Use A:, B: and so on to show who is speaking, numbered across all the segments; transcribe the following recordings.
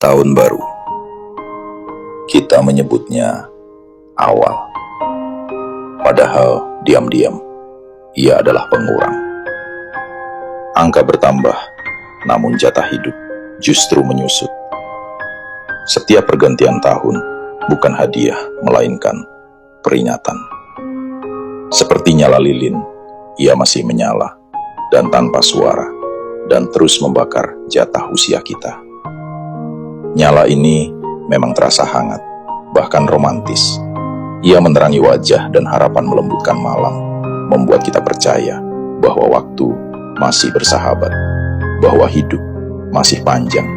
A: Tahun baru. Kita menyebutnya awal. Padahal diam-diam ia adalah pengurang. Angka bertambah, namun jatah hidup justru menyusut. Setiap pergantian tahun bukan hadiah, melainkan peringatan. Seperti nyala lilin, ia masih menyala dan tanpa suara, dan terus membakar jatah usia kita. Nyala ini memang terasa hangat, bahkan romantis. Ia menerangi wajah dan harapan melembutkan malam, membuat kita percaya bahwa waktu masih bersahabat, bahwa hidup masih panjang,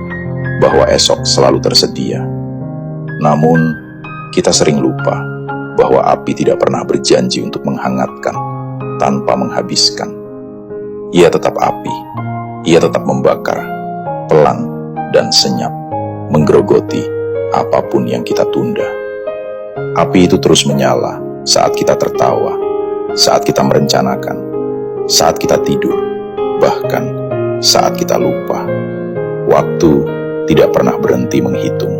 A: bahwa esok selalu tersedia. Namun, kita sering lupa bahwa api tidak pernah berjanji untuk menghangatkan tanpa menghabiskan. Ia tetap api, ia tetap membakar, pelan dan senyap, menggerogoti apapun yang kita tunda. Api itu terus menyala saat kita tertawa, saat kita merencanakan, saat kita tidur, bahkan saat kita lupa. Waktu tidak pernah berhenti menghitung.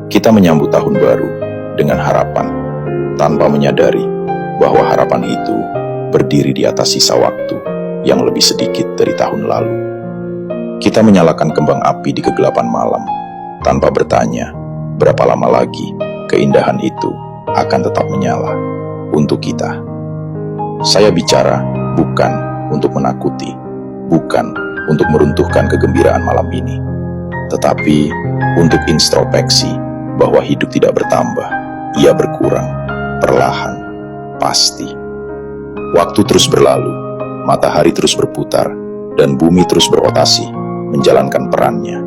A: Kita menyambut tahun baru dengan harapan, tanpa menyadari bahwa harapan itu berdiri di atas sisa waktu yang lebih sedikit dari tahun lalu. Kita menyalakan kembang api di kegelapan malam, tanpa bertanya berapa lama lagi keindahan itu akan tetap menyala untuk kita. Saya bicara bukan untuk menakuti, bukan untuk meruntuhkan kegembiraan malam ini, tetapi untuk introspeksi bahwa hidup tidak bertambah, ia berkurang, perlahan, pasti. Waktu terus berlalu, matahari terus berputar, dan bumi terus berotasi, menjalankan perannya.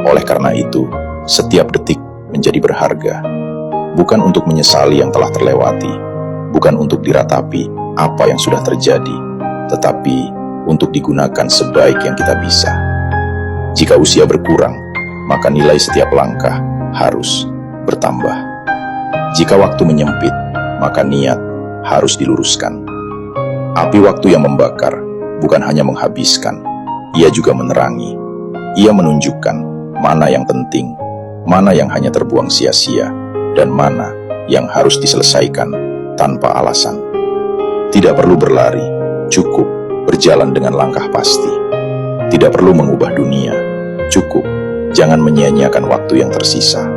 A: Oleh karena itu, setiap detik menjadi berharga, bukan untuk menyesali yang telah terlewati, bukan untuk diratapi apa yang sudah terjadi, tetapi untuk digunakan sebaik yang kita bisa. Jika usia berkurang, maka nilai setiap langkah harus bertambah. Jika waktu menyempit, maka niat harus diluruskan. Api waktu yang membakar bukan hanya menghabiskan, ia juga menerangi. Ia menunjukkan mana yang penting, mana yang hanya terbuang sia-sia, dan mana yang harus diselesaikan tanpa alasan. Tidak perlu berlari, cukup berjalan dengan langkah pasti. Tidak perlu mengubah dunia, cukup jangan menyia-nyiakan waktu yang tersisa.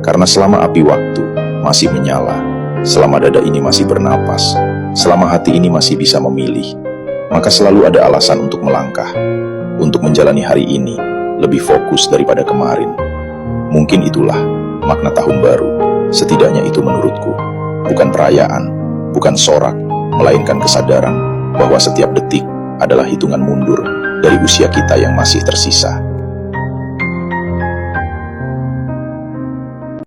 A: Karena selama api waktu masih menyala, selama dada ini masih bernapas, selama hati ini masih bisa memilih, maka selalu ada alasan untuk melangkah, untuk menjalani hari ini lebih fokus daripada kemarin. Mungkin itulah makna tahun baru, setidaknya itu menurutku. Bukan perayaan, bukan sorak, melainkan kesadaran bahwa setiap detik adalah hitungan mundur dari usia kita yang masih tersisa.